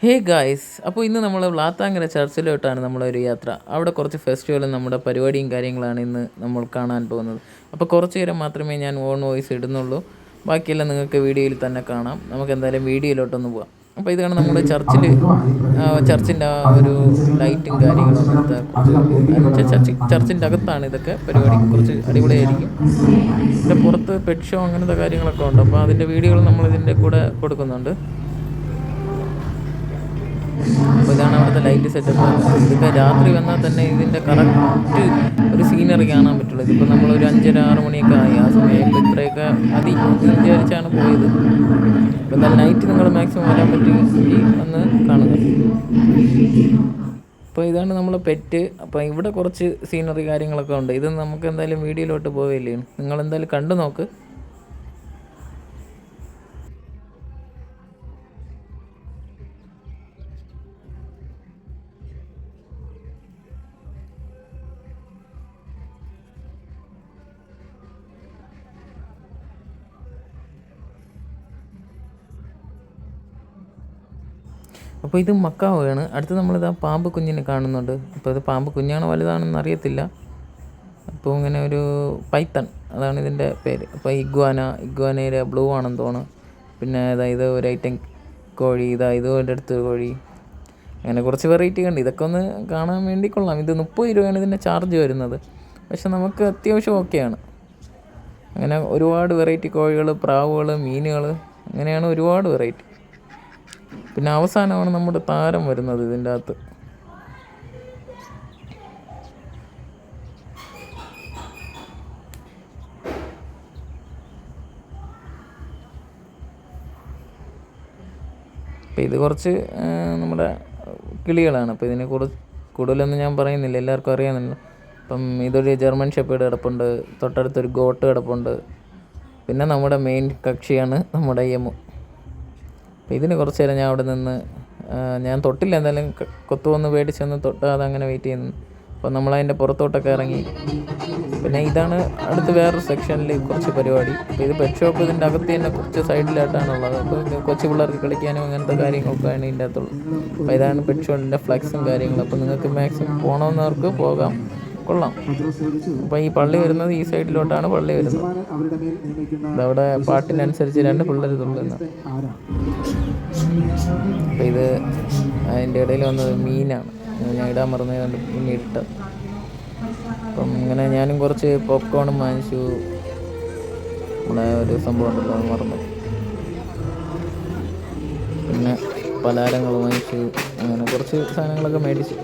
Hey guys, അപ്പോൾ ഇന്ന് നമ്മൾ വ്ളാത്താങ്കര ചർച്ചിലോട്ടാണ് നമ്മളൊരു യാത്ര. അവിടെ കുറച്ച് ഫെസ്റ്റിവലും നമ്മുടെ പരിപാടിയും കാര്യങ്ങളാണ് ഇന്ന് നമ്മൾ കാണാൻ പോകുന്നത്. അപ്പോൾ കുറച്ച് നേരം മാത്രമേ ഞാൻ ഓൺ വോയിസ് ഇടുന്നുള്ളൂ, ബാക്കിയെല്ലാം നിങ്ങൾക്ക് വീഡിയോയിൽ തന്നെ കാണാം. നമുക്ക് എന്തായാലും വീഡിയോയിലോട്ടൊന്ന് പോകാം. അപ്പോൾ ഇതാണ് നമ്മുടെ ചർച്ചിൻ്റെ ആ ഒരു ലൈറ്റും കാര്യങ്ങളും അങ്ങനത്തെ കുറച്ച് ചർച്ചിൻ്റെ അകത്താണ് ഇതൊക്കെ പരിപാടി. കുറച്ച് അടിപൊളിയായിരിക്കും. പിന്നെ പുറത്ത് പെറ്റ് ഷോ അങ്ങനത്തെ കാര്യങ്ങളൊക്കെ ഉണ്ട്. അപ്പോൾ അതിൻ്റെ വീഡിയോകൾ നമ്മൾ ഇതിൻ്റെ കൂടെ കൊടുക്കുന്നുണ്ട്. അപ്പോൾ ഇതാണ് അവിടുത്തെ ലൈറ്റ് സെറ്റപ്പ്. ഇതൊക്കെ രാത്രി വന്നാൽ തന്നെ ഇതിൻ്റെ കറക്റ്റ് ഒരു സീനറി കാണാൻ പറ്റുള്ളൂ. ഇതിപ്പോൾ നമ്മളൊരു 5:30-6 മണിയൊക്കെ ആയി. ആ സമയത്ത് ഇത്രയൊക്കെ വിചാരിച്ചാണ് പോയത്. അപ്പോൾ എന്നാൽ നൈറ്റ് നിങ്ങൾ മാക്സിമം വരാൻ പറ്റുമെങ്കിൽ ഒന്ന് കാണുക. അപ്പോൾ ഇതാണ് നമ്മളെ പെറ്റ്. അപ്പോൾ ഇവിടെ കുറച്ച് സീനറി കാര്യങ്ങളൊക്കെ ഉണ്ട്. ഇത് നമുക്ക് എന്തായാലും വീഡിയോയിലോട്ട് പോവില്ലേ, നിങ്ങളെന്തായാലും കണ്ടു നോക്ക്. അപ്പോൾ ഇത് മക്കാവയാണ്. അടുത്ത് നമ്മളിതാ പാമ്പ് കുഞ്ഞിനെ കാണുന്നുണ്ട്. അപ്പോൾ ഇത് പാമ്പ് കുഞ്ഞാണോ വലുതാണെന്ന് അറിയത്തില്ല. അപ്പോൾ ഇങ്ങനെ ഒരു പൈത്തൺ, അതാണ് ഇതിൻ്റെ പേര്. അപ്പോൾ ഇഗ്വാനയുടെ ബ്ലൂ ആണെന്ന് തോന്നുന്നു. പിന്നെ ഇത് ഒരു ഐറ്റം കോഴി, ഇത് എൻ്റെ അടുത്ത് കോഴി. അങ്ങനെ കുറച്ച് വെറൈറ്റി കണ്ട്. ഇതൊക്കെ ഒന്ന് കാണാൻ വേണ്ടി കൊള്ളാം. ഇത് 30 രൂപയാണ് ഇതിൻ്റെ ചാർജ് വരുന്നത്. പക്ഷെ നമുക്ക് അത്യാവശ്യം ഓക്കെയാണ്. അങ്ങനെ ഒരുപാട് വെറൈറ്റി കോഴികൾ, പ്രാവുകൾ, മീനുകൾ, അങ്ങനെയാണ് ഒരുപാട് വെറൈറ്റി. പിന്നെ അവസാനമാണ് നമ്മുടെ താരം വരുന്നത് ഇതിൻ്റെ അകത്ത്. അപ്പം ഇത് കുറച്ച് നമ്മുടെ കിളികളാണ്. അപ്പോൾ ഇതിനെ കൂടുതലൊന്നും ഞാൻ പറയുന്നില്ല, എല്ലാവർക്കും അറിയാമെന്നല്ലോ. അപ്പം ഇതൊരു ജർമ്മൻ ഷെപ്പേർഡ് കിടപ്പുണ്ട്, തൊട്ടടുത്തൊരു ഗോട്ട് കിടപ്പുണ്ട്. പിന്നെ നമ്മുടെ മെയിൻ കക്ഷിയാണ് നമ്മുടെ യമു. അപ്പോൾ ഇതിന് കുറച്ച് നേരം ഞാൻ അവിടെ നിന്ന് ഞാൻ തൊട്ടില്ല, എന്തായാലും കൊത്തുവന്ന് പേടിച്ചൊന്ന് തൊട്ടാതെ അങ്ങനെ വെയിറ്റ് ചെയ്യുന്നു. അപ്പോൾ നമ്മളതിൻ്റെ പുറത്തോട്ടൊക്കെ ഇറങ്ങി. പിന്നെ ഇതാണ് അടുത്ത് വേറൊരു സെക്ഷനിൽ കുറച്ച് പരിപാടി. അപ്പോൾ ഇത് പെറ്റ് ഷോപ്പ് ഇതിൻ്റെ അകത്ത് തന്നെ കുറച്ച് സൈഡിലായിട്ടാണുള്ളത്. അപ്പോൾ കൊച്ചു പിള്ളേർക്ക് കളിക്കാനും അങ്ങനത്തെ കാര്യങ്ങളൊക്കെയാണ് ഇതിൻ്റെ അകത്തുള്ളത്. അപ്പോൾ ഇതാണ് പെറ്റ് ഷോപ്പിൻ്റെ ഫ്ലെക്സും കാര്യങ്ങളും. അപ്പോൾ നിങ്ങൾക്ക് മാക്സിമം പോകണമെന്നവർക്ക് പോകാം, കൊള്ളാം. അപ്പോൾ ഈ പള്ളി വരുന്നത് ഈ സൈഡിലോട്ടാണ് പള്ളി വരുന്നത്. ഇതവിടെ പാട്ടിനനുസരിച്ച് 2 പിള്ളേർ തുള്ളുന്നു. അപ്പം ഇത് അതിൻ്റെ ഇടയിൽ വന്നത് മീനാണ്. ഞാൻ ഇടാൻ മറന്നത് പിന്നെ ഇട്ടത്. അപ്പം ഇങ്ങനെ ഞാനും കുറച്ച് പോപ്കോണും വാങ്ങിച്ചു. നമ്മുടെ ഒരു സംഭവം ഉണ്ടല്ലോ, അത് മറന്നു. പിന്നെ പലഹാരങ്ങൾ വാങ്ങിച്ചു. അങ്ങനെ കുറച്ച് സാധനങ്ങളൊക്കെ മേടിച്ചു.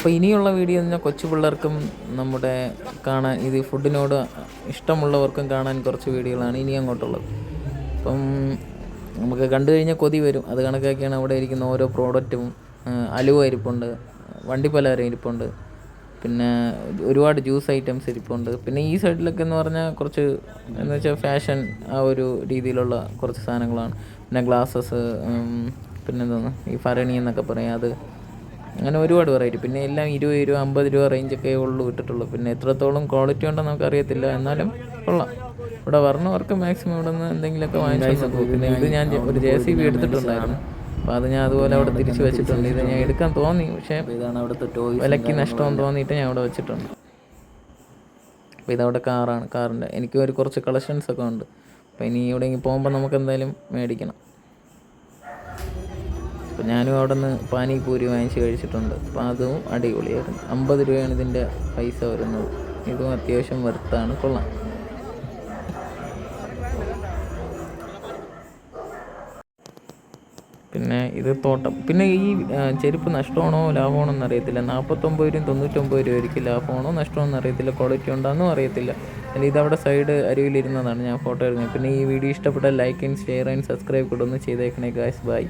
അപ്പോൾ ഇനിയുള്ള വീഡിയോ എന്ന് പറഞ്ഞാൽ കൊച്ചു പിള്ളേർക്കും നമ്മുടെ കാണാൻ, ഇത് ഫുഡിനോട് ഇഷ്ടമുള്ളവർക്കും കാണാൻ കുറച്ച് വീഡിയോകളാണ് ഇനി അങ്ങോട്ടുള്ളത്. അപ്പം നമുക്ക് കണ്ടു കഴിഞ്ഞാൽ കൊതി വരും. അത് കണക്കാക്കിയാണ് അവിടെ ഇരിക്കുന്ന ഓരോ പ്രോഡക്റ്റും. അലുവ ഇരിപ്പുണ്ട്, വണ്ടിപ്പലഹാരം ഇരിപ്പുണ്ട്, പിന്നെ ഒരുപാട് ജ്യൂസ് ഐറ്റംസ് ഇരിപ്പുണ്ട്. പിന്നെ ഈ സൈഡിലൊക്കെ എന്ന് പറഞ്ഞാൽ കുറച്ച് എന്ന് വെച്ചാൽ ഫാഷൻ ആ ഒരു രീതിയിലുള്ള കുറച്ച് സാധനങ്ങളാണ്. പിന്നെ ഗ്ലാസസ്, പിന്നെന്താണ് ഈ ഭരണി എന്നൊക്കെ പറയാം, അത് അങ്ങനെ ഒരുപാട് വെറൈറ്റി. പിന്നെ എല്ലാം 20 രൂപ 50 രൂപ റേഞ്ചൊക്കെ ഉള്ളൂ ഇട്ടിട്ടുള്ളൂ. പിന്നെ എത്രത്തോളം ക്വാളിറ്റി ഉണ്ടെന്ന് നമുക്കറിയത്തില്ല, എന്നാലും കൊള്ളാം. ഇവിടെ വരണവർക്ക് മാക്സിമം ഇവിടെ നിന്ന് എന്തെങ്കിലുമൊക്കെ വാങ്ങിച്ചു നോക്കും. പിന്നെ ഇത് ഞാൻ ഒരു JCB എടുത്തിട്ടുണ്ടായിരുന്നു. അപ്പോൾ അത് ഞാൻ അതുപോലെ അവിടെ തിരിച്ച് വെച്ചിട്ടുണ്ട്. ഇത് ഞാൻ എടുക്കാൻ തോന്നി, പക്ഷേ ഇതാണ് അവിടുത്തെ വിലയ്ക്ക് നഷ്ടമെന്ന് തോന്നിയിട്ട് ഞാൻ അവിടെ വെച്ചിട്ടുണ്ട്. അപ്പോൾ ഇതവിടെ കാറാണ്. കാറിൻ്റെ എനിക്ക് കുറച്ച് കളക്ഷൻസൊക്കെ ഉണ്ട്. അപ്പോൾ ഇനി എവിടെയെങ്കിലും പോകുമ്പോൾ നമുക്ക് എന്തായാലും മേടിക്കണം. അപ്പോൾ ഞാനും അവിടെ നിന്ന് പാനിപൂരി വാങ്ങിച്ച് കഴിച്ചിട്ടുണ്ട്. അപ്പോൾ അതും അടിപൊളിയായിരുന്നു. 50 രൂപയാണ് ഇതിൻ്റെ പൈസ വരുന്നത്. ഇതും അത്യാവശ്യം വെർത്താണ്, കൊള്ളാം. പിന്നെ ഇത് തോട്ടം. പിന്നെ ഈ ചെരുപ്പ് നഷ്ടമാണോ ലാഭമാണോ എന്നറിയത്തില്ല. 49 രൂപയും 99 രൂപ ആയിരിക്കും. ലാഭമാണോ നഷ്ടമാണോ എന്നറിയത്തില്ല, ക്വാളിറ്റി ഉണ്ടോയെന്നും അറിയത്തില്ല. അല്ല, ഇതവിടെ സൈഡ് അരുവിലിരുന്നതാണ് ഞാൻ ഫോട്ടോ എടുക്കുന്നത്. പിന്നെ ഈ വീഡിയോ ഇഷ്ടപ്പെട്ടാൽ like and share and subscribe കൂടെ ഒന്ന് ചെയ്തേക്കണേ ഗായ്സ്. ബൈ.